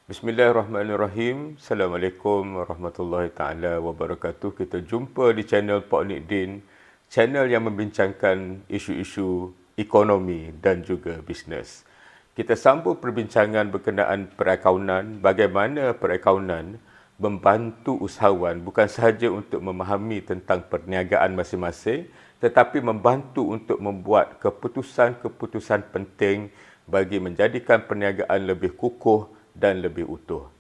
Bismillahirrahmanirrahim. Assalamualaikum warahmatullahi taala wabarakatuh. Kita jumpa di channel Pak Nidin, channel yang membincangkan isu-isu ekonomi dan juga bisnes. Kita sambung perbincangan berkenaan perakaunan, bagaimana perakaunan membantu usahawan bukan sahaja untuk memahami tentang perniagaan masing-masing, tetapi membantu untuk membuat keputusan-keputusan penting bagi menjadikan perniagaan lebih kukuh dan lebih utuh.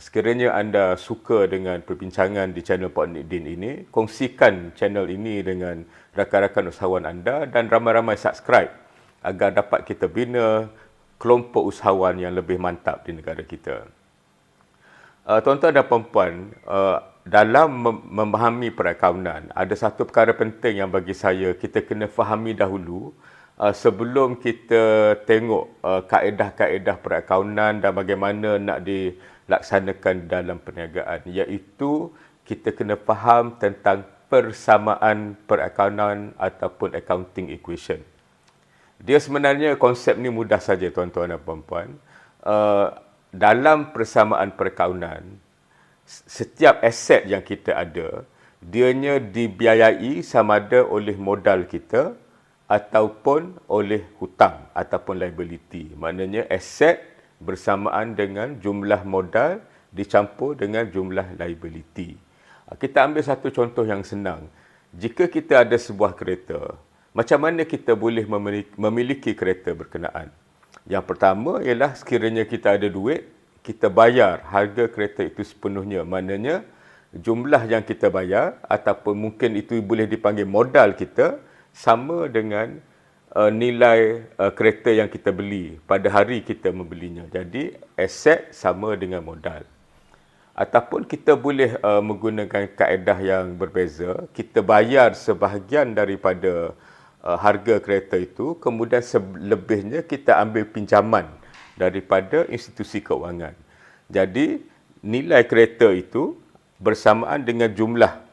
Sekiranya anda suka dengan perbincangan di channel Pak Nidin ini, kongsikan channel ini dengan rakan-rakan usahawan anda dan ramai-ramai subscribe agar dapat kita bina kelompok usahawan yang lebih mantap di negara kita. Tuan-tuan dan puan-puan, dalam memahami perakaunan, ada satu perkara penting yang bagi saya kita kena fahami dahulu sebelum kita tengok kaedah-kaedah perakaunan dan bagaimana nak dilaksanakan dalam perniagaan, iaitu kita kena faham tentang persamaan perakaunan ataupun accounting equation. Dia sebenarnya konsep ni mudah saja tuan-tuan dan puan-puan. Dalam persamaan perakaunan, setiap aset yang kita ada, dianya dibiayai sama ada oleh modal kita ataupun oleh hutang ataupun liability. Maknanya aset bersamaan dengan jumlah modal dicampur dengan jumlah liability. Kita ambil satu contoh yang senang. Jika kita ada sebuah kereta, macam mana kita boleh memiliki kereta berkenaan? Yang pertama ialah sekiranya kita ada duit, kita bayar harga kereta itu sepenuhnya. Maknanya jumlah yang kita bayar ataupun mungkin itu boleh dipanggil modal kita sama dengan nilai kereta yang kita beli pada hari kita membelinya. Jadi aset sama dengan modal. Ataupun kita boleh menggunakan kaedah yang berbeza. Kita bayar sebahagian daripada harga kereta itu, kemudian selebihnya kita ambil pinjaman daripada institusi keuangan. Jadi nilai kereta itu bersamaan dengan jumlah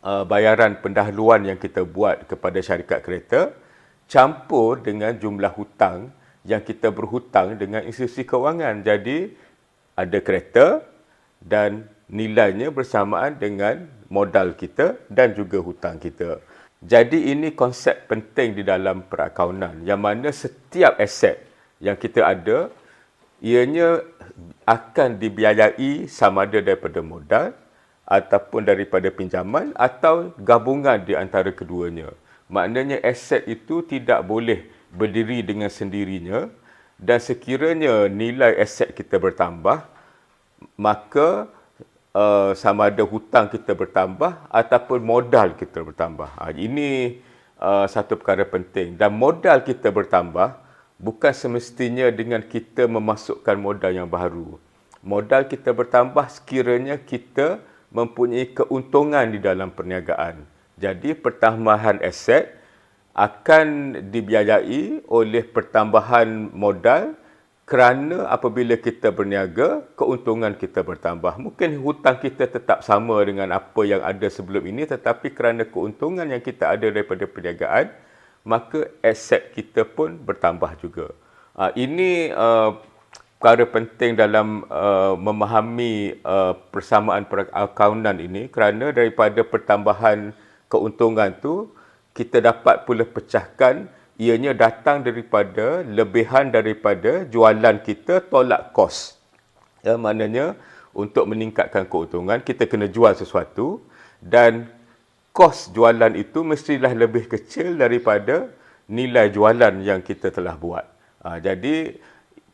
bayaran pendahuluan yang kita buat kepada syarikat kereta campur dengan jumlah hutang yang kita berhutang dengan institusi keuangan. Jadi ada kereta dan nilainya bersamaan dengan modal kita dan juga hutang kita. Jadi ini konsep penting di dalam perakaunan yang mana setiap aset yang kita ada ianya akan dibiayai sama ada daripada modal ataupun daripada pinjaman atau gabungan di antara keduanya. Maknanya aset itu tidak boleh berdiri dengan sendirinya dan sekiranya nilai aset kita bertambah, maka sama ada hutang kita bertambah ataupun modal kita bertambah. Ini satu perkara penting. Dan modal kita bertambah bukan semestinya dengan kita memasukkan modal yang baru. Modal kita bertambah sekiranya kita mempunyai keuntungan di dalam perniagaan. Jadi pertambahan aset akan dibiayai oleh pertambahan modal kerana apabila kita berniaga, keuntungan kita bertambah. Mungkin hutang kita tetap sama dengan apa yang ada sebelum ini, tetapi kerana keuntungan yang kita ada daripada perniagaan, maka aset kita pun bertambah juga. Ini perkara penting dalam memahami persamaan perakaunan ini kerana daripada pertambahan keuntungan tu kita dapat pula pecahkan ianya datang daripada lebihan daripada jualan kita tolak kos. Maknanya untuk meningkatkan keuntungan kita kena jual sesuatu dan kos jualan itu mestilah lebih kecil daripada nilai jualan yang kita telah buat. Jadi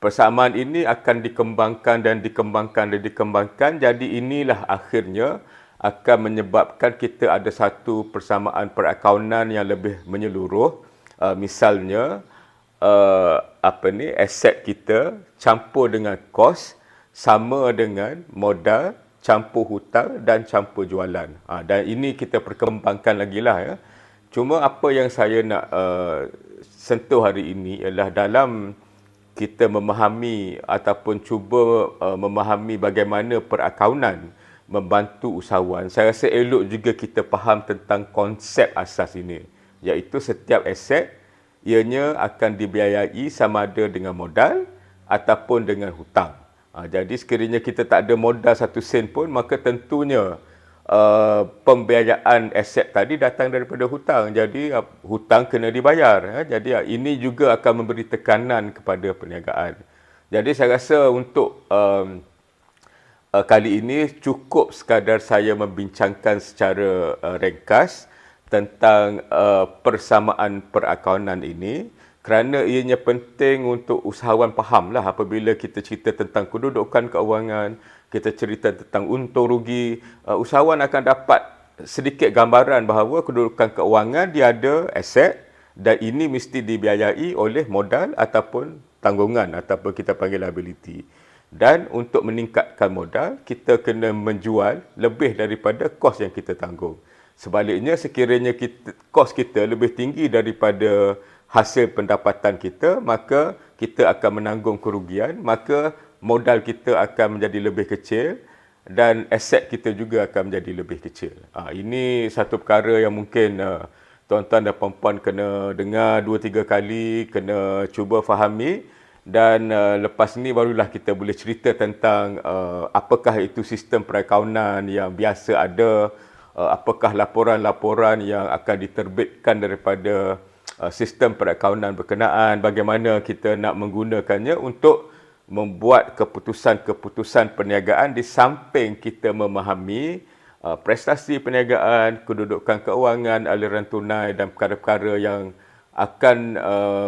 persamaan ini akan dikembangkan dan dikembangkan. Jadi inilah akhirnya akan menyebabkan kita ada satu persamaan perakaunan yang lebih menyeluruh. Misalnya aset kita campur dengan kos sama dengan modal campur hutang dan campur jualan. Dan ini kita perkembangkan lagi lah ya. Cuma apa yang saya nak sentuh hari ini ialah dalam kita memahami ataupun cuba memahami bagaimana perakaunan membantu usahawan. Saya rasa elok juga kita faham tentang konsep asas ini, iaitu setiap aset ianya akan dibiayai sama ada dengan modal ataupun dengan hutang. Jadi sekiranya kita tak ada modal 1 sen pun, maka tentunya pembiayaan aset tadi datang daripada hutang. Jadi hutang kena dibayar. Jadi ini juga akan memberi tekanan kepada perniagaan. Jadi saya rasa untuk kali ini cukup sekadar saya membincangkan secara ringkas tentang persamaan perakaunan ini, kerana ianya penting untuk usahawan fahamlah apabila kita cerita tentang kedudukan keuangan, kita cerita tentang untung rugi, usahawan akan dapat sedikit gambaran bahawa kedudukan keuangan dia ada aset dan ini mesti dibiayai oleh modal ataupun tanggungan ataupun kita panggil liability. Dan untuk meningkatkan modal, kita kena menjual lebih daripada kos yang kita tanggung. Sebaliknya, sekiranya kos kita lebih tinggi daripada hasil pendapatan kita, maka kita akan menanggung kerugian, maka modal kita akan menjadi lebih kecil dan aset kita juga akan menjadi lebih kecil. Ini satu perkara yang mungkin tuan-tuan dan puan-puan kena dengar 2-3 kali, kena cuba fahami, dan lepas ni barulah kita boleh cerita tentang apakah itu sistem perakaunan yang biasa ada, apakah laporan-laporan yang akan diterbitkan daripada sistem perakaunan berkenaan, bagaimana kita nak menggunakannya untuk membuat keputusan-keputusan perniagaan di samping kita memahami prestasi perniagaan, kedudukan keuangan, aliran tunai dan perkara-perkara yang akan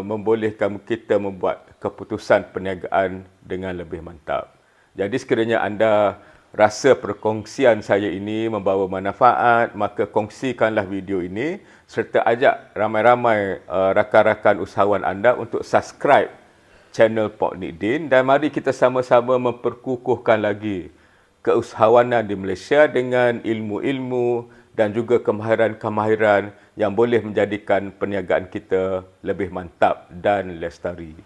membolehkan kita membuat keputusan perniagaan dengan lebih mantap. Jadi sekiranya anda rasa perkongsian saya ini membawa manfaat, maka kongsikanlah video ini serta ajak ramai-ramai rakan-rakan usahawan anda untuk subscribe channel Pak Nik Din, dan mari kita sama-sama memperkukuhkan lagi keusahawanan di Malaysia dengan ilmu-ilmu dan juga kemahiran-kemahiran yang boleh menjadikan perniagaan kita lebih mantap dan lestari.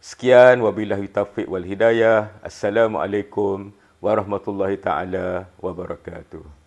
Sekian, wabillahi taufiq wal hidayah. Assalamualaikum warahmatullahi taala wabarakatuh.